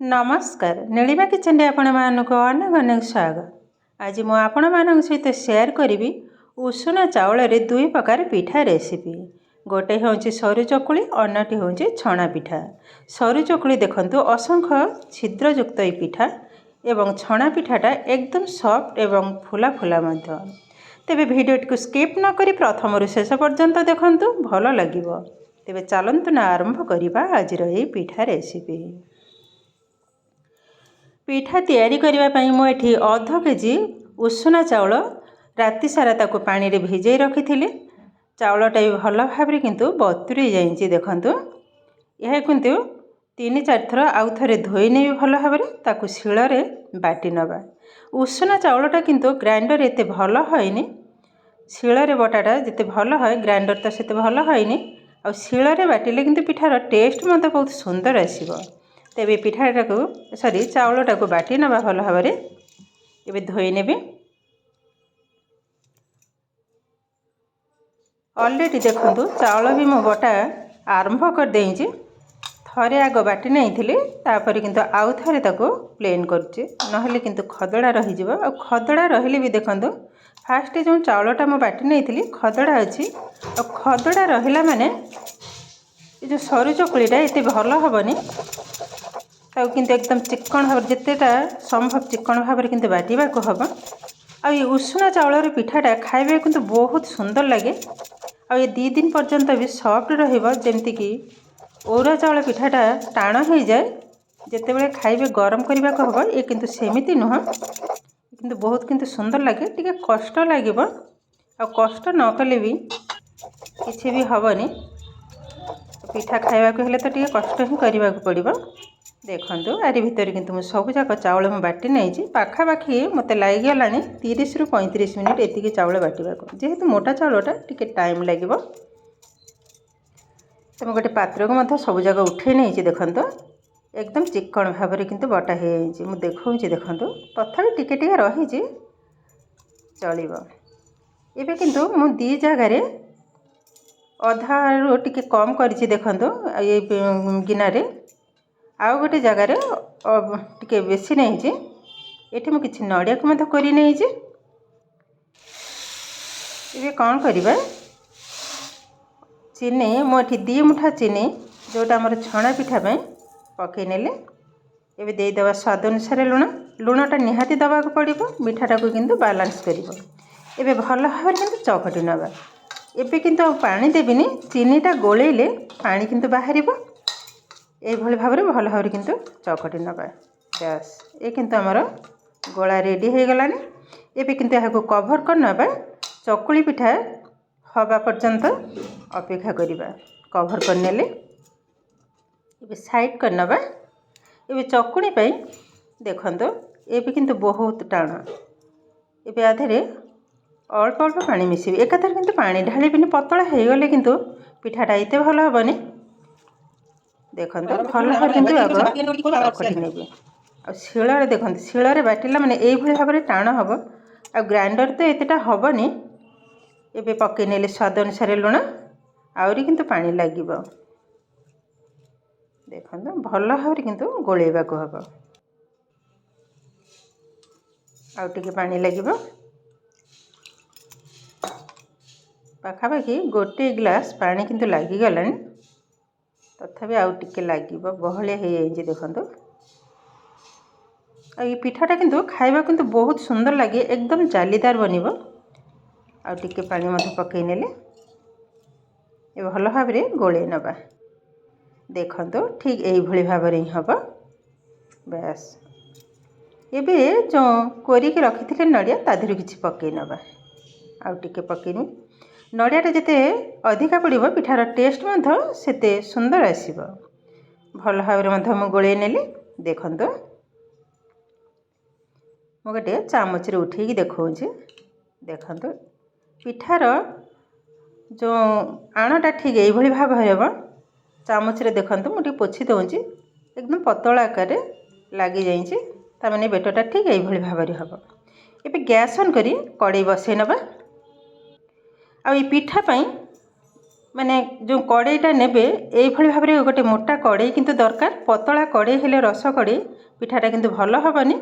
नमस्कार नीलिमा किचन आपण मानक अनेक अनेक स्वागत। आज मु आपण मान सहित शेयर करी उषुना चाउल रे दुई प्रकार पिठा रेसिपी। गोटे हूँ सरू चकुली अन्यटी हूँ छणा पिठा। सरू चकुली देखंतु असंख्य छिद्रयुक्त पिठा एवं छणा पिठाटा एकदम सॉफ्ट एवं फुला फुला मध्य। तेबे भिडियो को स्किप न करी प्रथम शेष पर्यंत देखंतु भल लागिबो। तेबे चलंतु ना आरंभ करिबा आजिर एही पिठा रेसिपी। पिठा तैयारी करने पाई मु एठी अध केजी उषुना चाउल राति सारा ताको पानी रे भिजई रखी थिले। चाउलटा भी भल भाव किंतु बतुरी जाइए। देखंतु यह किंतु 3-4 थर आउ थे धोई नहीं भल भाव ताको शिल रे बाटी नबा। उषुना चाउलटा किंतु ग्राइंडर एते भल होइनी। शिल रे बटाटा जिते भल है ग्राइंडर तो सेते भल होइनी। आ शिल रे बाटिले किंतु पिठार टेस्ट मते बहुत सुंदर आसीबो। तेबे पिठाटा को सॉरी चाउलटा को बाटी नबा भल भाव एबे धोई नेबे। ऑलरेडी देखंतु चाउल भी मो बटा आरंभ कर देइछि। थरे आग बाटी नहीं थिले तापर किंतु आउ थरे ताको प्लेन करछि नहले किंतु खदड़ा रहि जिवो। आ खदड़ा रहिले भी देखंतु फास्ट जो चाउलटा मो बाटी नहीं थिली खदड़ा अछि। आ खदड़ा रहिला माने ए जो सरू चकुलीटा एते भल हबनी। ताऊ किंतु एकदम चिक्कण भाव जितेटा संभव चिक्कण भाव किंतु बाटिबा को हबो। आ ये उषुना चाउलर पिठाटा खाइबे किंतु बहुत सुंदर लगे। आ ये 2 दिन पर्यंत भी सॉफ्ट रहिबो। जेमति कि ओरा चाउल पिठाटा टाण हो जाए जिते बळे खाइबे गरम करबा को हबो। ये किंतु सेमिति नुह किंतु बहुत किंतु सुंदर लगे। टिके कष्ट लागिबो आ कष्ट न कले भी किछि भी हबनी। पिठा खाइबा को हेले तो टिके कष्ट ही करबा को पड़िबो। देखंतु आरी भितर किंतु मु सब जाक चाउल मु बाटी नहीं पाखापाखि मत लगी गला 30 रु 35 मिनिट एतिकी चाउल बाटिबा को। जेहेतु मोटा चाउलटा टिके टाइम लागिबो तो मु गोटे पात्र को मत सब जाक उठे नहीं। देखंतु एकदम चिक्कण भाव किंतु बटा हे मु देखौछि। देखंतु तथापि टिके टिके रही चलिबो। एबे किंतु मु 2 जगह रे अधा रु टिके कम करिछि। देखंतु ये गिना रे आउ गोटे जगार टिके बेसी नहीं। ये मुझे किसी नड़िया को मत करी नहीं। ये कौन करवा चीनी मुझे 2 मुठा चीनी जोटा आम छणा पिठा पकई नेले। ये देदेवा स्वाद अनुसार लुण लुणटा निहाती दवा को पड़ो मिठाटा को किंतु बालांस करिवो। एबे भल भाव किंतु चकटी नबा। एबे किंतु पानी देबिनी चीनीटा गोलेले पानी किंतु बाहरिबो। ये भाव में भल भाव किंतु चकटी नबा। बस ये किंतु आमर गोला रेडी हो गलानी। एबे किंतु यहाँ को कभर कर नबा। चकुली पिठा हवा पर्यंत अपेक्षा करिबा। कभर कर नेले एबे साइड कर नबा। एबे चकुली पई देखंतु एबे किंतु बहुत टाण। एबे आधेरे अल्प अल्प पानी मिसेबी। एकाथर किंतु पानी ढालिबिनी पतला हो गले किंतु पिठाटा एते भल हबनी। देखंतु भल भाव किंतु आग चकटी नेबे। आ शिल देखंतु शिल बाटिला माने एई भली भाव टाण हबो। आ ग्राइंडर तो एतेटा हबनी। एबे पकई नेले स्वाद अनुसार लुण आउरी किंतु पानी लागिबो। देखंतु भल भाव किंतु गोलेबा को हबो। आउ टिके पानी लागिबो। पाखापाखि गोटे ग्लास पानी किंतु लागी गलानी। तथापि आउ टिके लागिबो बहलिया हो जाइए। देखंतु ये पिठाटा किंतु खाइबा किंतु बहुत सुंदर लगे। एकदम जालीदार बनिबो। आउ टिके पानी मत पकई नेले ए भल भाव रे गोले नबा। देखंतु ठीक एई भली भाव रे हबो। बस एबे जो कोरी के रखिथिले नडिया ताधुरु किछि पकई नबा। आउ टिके पकईनी नड़ियाटा जिते अधिका पड़ो पिठार टेस्ट सेते सुंदर आसीबो। भल भाव में गोले नेली। देखंतु मु गोटे चामच रे उठेकी देखौछि। देखंतु पिठार जो आणटा ठीक एई भली भाव हेबो। चामच रे देखंतु मुझे पोछि दउछि एकदम पतला आकार लगी जाइछि। ता माने बेटरटा ठीक एई भली भाव रे हबो। एबे गैस ऑन करी कड़ाई बसई नबा। आ ये पिठा पई माने जो कड़ईटा नेबे एइभଳି भाबरे गोटे मोटा कड़ई किंतु दरकार। पतला कड़ई हेले रस कड़ई पिठाटा किंतु भल हबनी।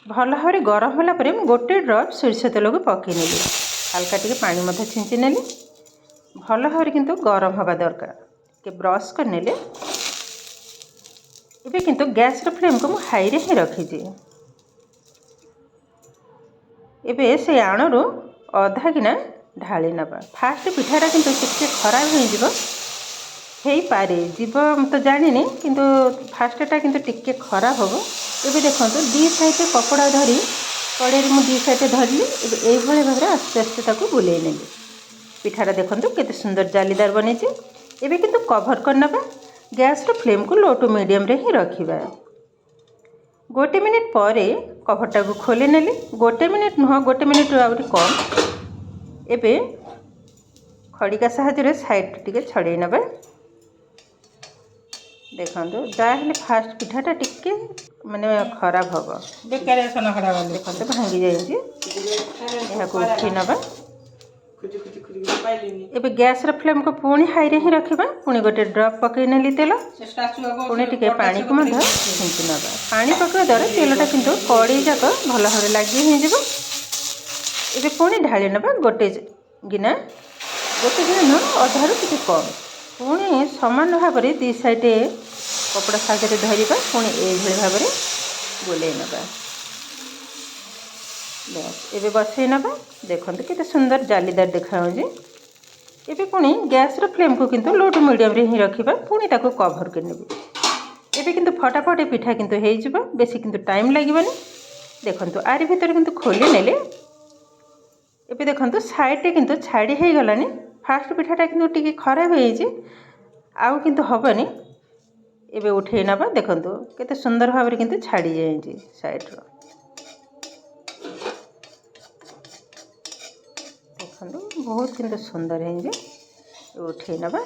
भल भाबरे गरम होला परे गोटे ड्रप सोरिष तेल को पकई नेली, हल्का टिके पानी मध्य छिंची नेली। भल भाबरे किंतु गरम हवा दरकार। के ब्रश कर नेले। एबे किंतु गैस रो फ्लेम को मु हाई रे ही रखी। एबे से आणरू अधा गिना ढाली नबा। फास्ट पिठाटा किंतु टिके खराब हो पारे जीव तो जानी किंतु फास्टटा किंतु टिके खराब हम। एबे देखंतु दी साइड कपड़ा धरी कड़े मु दी साइड धरली। एबे एइभଳି भाबरे आस्ते आस्ते ताको बुलेई नेली। पिठाटा देखंतु केते सुंदर जालीदार बने छे। एबे किंतु कवर कर नबा। गैस रो फ्लेम को लो टू मीडियम रे ही रखिबा। गोटे मिनिट पर कभरटा को खोली नेली। गोटे मिनिट नुह, गोटे मिनिट आउरी कम। एबे खड़िका साहाय्य साइड टिके छड़े नबा। देखंतु जाहेले फास्ट पिठाटा टिके माने खराब हबो। बेकार सोना खराब वाले देखंतु भांगी जाइछि। एहा को उठी नबा। एबे गैस रो फ्लेम को पुणी हाई रे ही रखिबा। पुणी गोटे ड्रप पकई नेली तेल। पुणी टिके पानी को मध छिंची नबा। पानी पकई द्वारा तेलटा किंतु कड़ई जाक भल भाबरे लागि हि जिवो। एबे पुणी ढाली नबा गोटे गिना न अधारू टिके कम। पुणी समान भाबरे दी साइड कपड़ा साहाय्य धरिबा। पुणी एइभଳି भाबरे बुलेई नबा। बस एबे बसई नबा। देखंतु केते सुंदर जालीदार देखा होजे। एबे पुणी गैस रो फ्लेम को किंतु लो टू मीडियम रे ही रखिबा। पुणी ताको कवर कर नेबी। एबे किंतु फटाफट पिठा किंतु हेइ जिवो, बेसी किंतु टाइम लागिबनी। देखंतु आरि भितर किंतु खोली नेले। एबे देखंतु साइड रे किंतु छाड़ी हे गलानी। फास्ट पिठाटा किंतु टिके खराब हे जे आउ किंतु हबनी। एबे उठे नबा। देखंतु केते सुंदर भाबरे किंतु छाड़ी जाय जे साइड रो। देखंतु बहुत किंतु सुंदर हे जे। उठे नबा।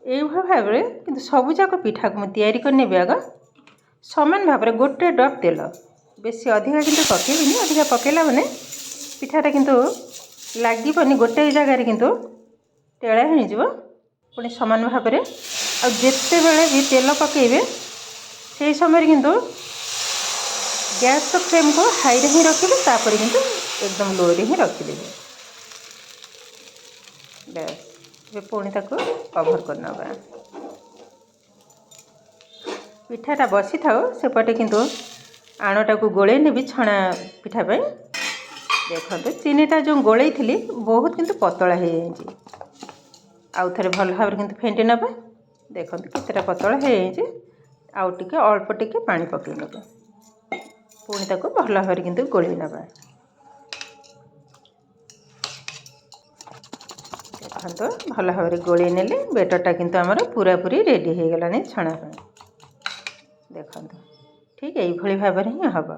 एइभଳି भाबरे किंतु सबु जाक पिठा को तैयारी कर नेबे। आगा समान भाबरे गोटे ड्रप तेल, बेसी अधिका किंतु पकेबिनी। अधिका पकेला माने पिठाटा किंतु लागिबनी। गोटे जगार किंतु टेड़ा हो जिवो। पुणी समान भाबरे आ जेते बेले भी तेल पकेबे सेही समय किंतु गैस रो फ्लेम को हाई रे ही रखिबे। तापर किंतु एकदम लो रे ही रखिदेबे। बस ए पुणी ताको कवर कर नबा। पिठाटा बसी थाओ सेपटे किंतु आणटा को गोले नेबी छणा पिठा पे। देखंतु चीनीटा जो गोले थिली बहुत किंतु पतला हे जाइछि। आउ थरे भल भाबरे किंतु फेंटी नबा। देखंतु केतेटा पतला हे जाइछि। आउ टिके अल्प टिके पानी पकई नबा। पुणी ताको भल भाबरे किंतु गोले नबा। देखंतु भल भाबरे गोले नेले। बेटरटा किंतु हमर पूरा पूरी रेडी हे गलानी छणा पे। देखंतु ठीक एइभଳି भाबरे ही हबो।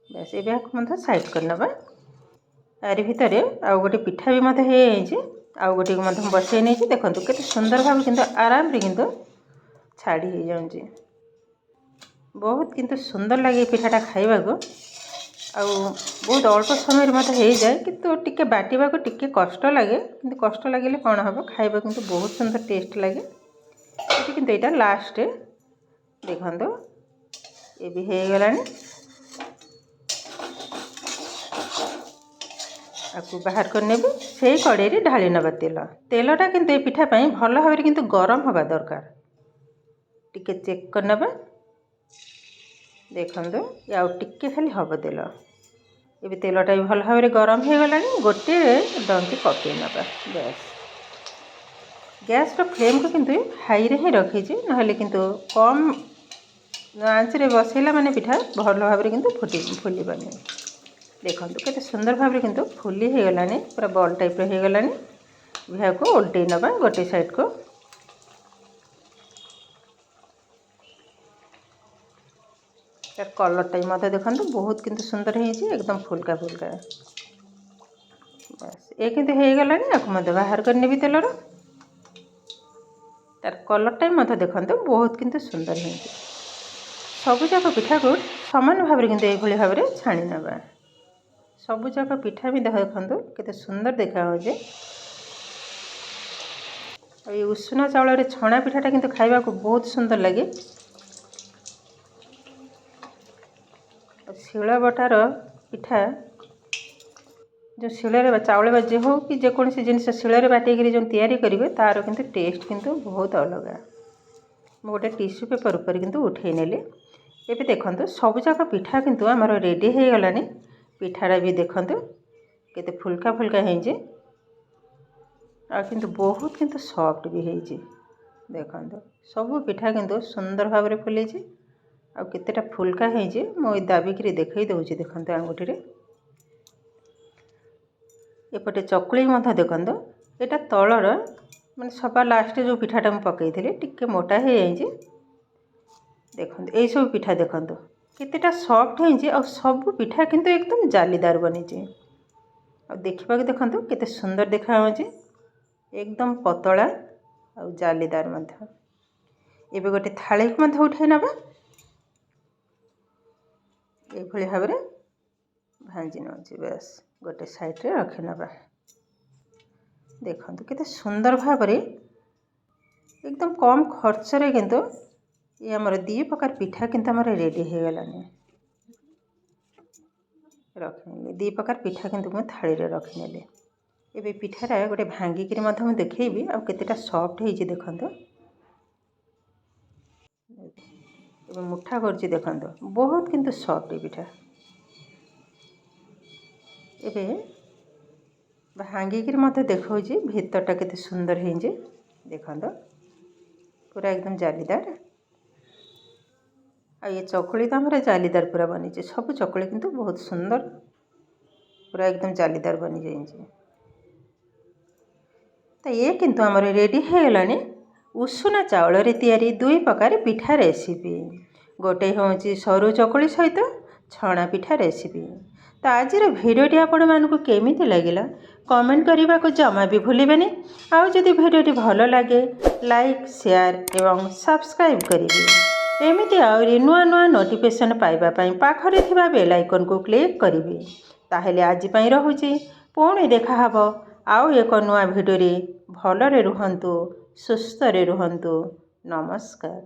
बस एबे मत साइड कर नबा। आरि भितरे आउ गोटे पिठा भी मत हे जाइछि। आउ गोटे को मत बसई नै छी। देखंतु केते सुंदर भाबे किंतु आराम रे किंतु छाड़ी हे जाउछि। बहुत किंतु सुंदर लागे पिठाटा खाइबा को। आउ बहुत अल्प समय रे मत हे जाय किंतु टिके बाटिबा को टिके कष्ट लागे। किंतु कष्ट लागिले कोन हबो, खाइबा किंतु बहुत सुंदर टेस्ट लागे। एटी किंतु एटा लास्ट देखंतु ए भी हे गलानी। आकु बाहर कर नेबे। सेही कड़े रे ढाली नबा तेल। तेलटा किंतु ए पिठा पई भल भाबरे किंतु गरम हबा दरकार। टिके चेक कर नबा। देखंतु याउ टिके खाली हबो तेल। एबे तेलटा भी भल भाबरे गरम हे गलानी। गोटे डंकी पकई नबा। बस गैस रो फ्लेम को किंतु हाई रे ही रखी छी। नहले किंतु कम आंच रे बसैला माने पिठा भल भाबरे किंतु फुली बने। देखंतु केते सुंदर भाबरे किंतु फुली हे गलानी। पूरा बॉल टाइप रे हे गलानी। बिहा को उल्टे नबा गोटे साइड को। तार कलर टाइम मत देखंतु बहुत किंतु सुंदर हे छी। एकदम फुलका फुलका। बस ए किंतु हे गलानी। आकु मत बाहर कर नेबी तेलर। तार कलर टाइम मत देखंतु बहुत किंतु सुंदर हे छी। सबुजाक पिठा को समान भाव किंतु एभली भाव में छाणी नवा। सबुजाक पिठा भी देखु केते सुंदर देखा होजे। ये उषुना चाउल छणा पिठाटा किंतु खाइबा को बहुत सुंदर लगे। शिला बटार पिठा जो शिल चाउल बाजे हो कि जेकोसी जिन शिल बाटिक जो तैयारी करेंगे तार किंतु टेस्ट किंतु बहुत अलग। मु गोटे टिश्यू पेपर ऊपर किंतु उठे नेली। एबे देखंतु सबुजाक पिठा किंतु आमर रेडी हो गलानी। पिठाटा भी देखंतु केते फुल्का फुल्का होइजे आ किंतु बहुत किंतु सॉफ्ट भी होइजे। देखंतु सब पिठा किंतु सुंदर भाव में फुले आ केतेटा फुल्का होइजे। मु दाबिकी देखई दउछि। देखंतु आंगुठी रे एपटे चकुली मध्य देखंतु एटा तलर माने सभा लास्ट जो पिठाटा मु पकई थिले टिके मोटा हो जाइए। देखंतु एई सब पिठा देखंतु केतेटा सॉफ्ट होइजे आ सब पिठा किंतु एकदम जालीदार बनिजे। आ देखिबा के देखंतु केते सुंदर देखा होजे। एकदम पतला आ जालीदार मध्य। एबे गोटे थाली को मध्य उठै नबा। ए भली भाव में भांजी नछि। बस गोटे साइड रे रखि नबा। देखंतु केते सुंदर भाव में एकदम कम खर्च रे किंतु ये हमर दी प्रकार पिठा किंतु हमर रेडी हो गलानी। रखिनेली दी प्रकार पिठा किंतु मु थाली रे रखिनेली। एबे पिठारा गोटे भांगिकी मध्य मु देखैबी आ केतेटा सॉफ्ट होइछि। देखंतु एबे मुठा करछि। देखंतु बहुत किंतु सॉफ्ट पिठा। एबे भांगिकी मध्य देखौछि भीतरटा केते सुंदर होइजे। देखंतु पूरा एकदम जालीदार। आ ये चकुली तो हमारे जालीदार पूरा बनी। सब चकुली किंतु बहुत सुंदर पूरा एकदम जालीदार बनी जाइए। तो ये किंतु आमर रेडी हो गलानी उषुना चाउल रे तैयारी दुई प्रकार पिठा रेसिपी। गोटे हूँ सरू चकुली सहित छणा पिठा रेसिपी। तो आज भिडियोटी आपण मानक केमिति लगिला कमेंट करने को जमा भी भूलिबेनी। आउ जदि भिडियोटी भल लगे लाइक शेयर एवं सब्सक्राइब करेंगे। एमिति आउरी नुआ नुआ नोटिफिकेशन पाइबापी पाखरे थिबा बेल आइकन को क्लिक करेंगे। ताहेले आज पई रहुची पुणी देखा हबो आउ एक नुआ भिडियो रे। भलरे रुहंतु सुस्थ रे रुहंतु। नमस्कार।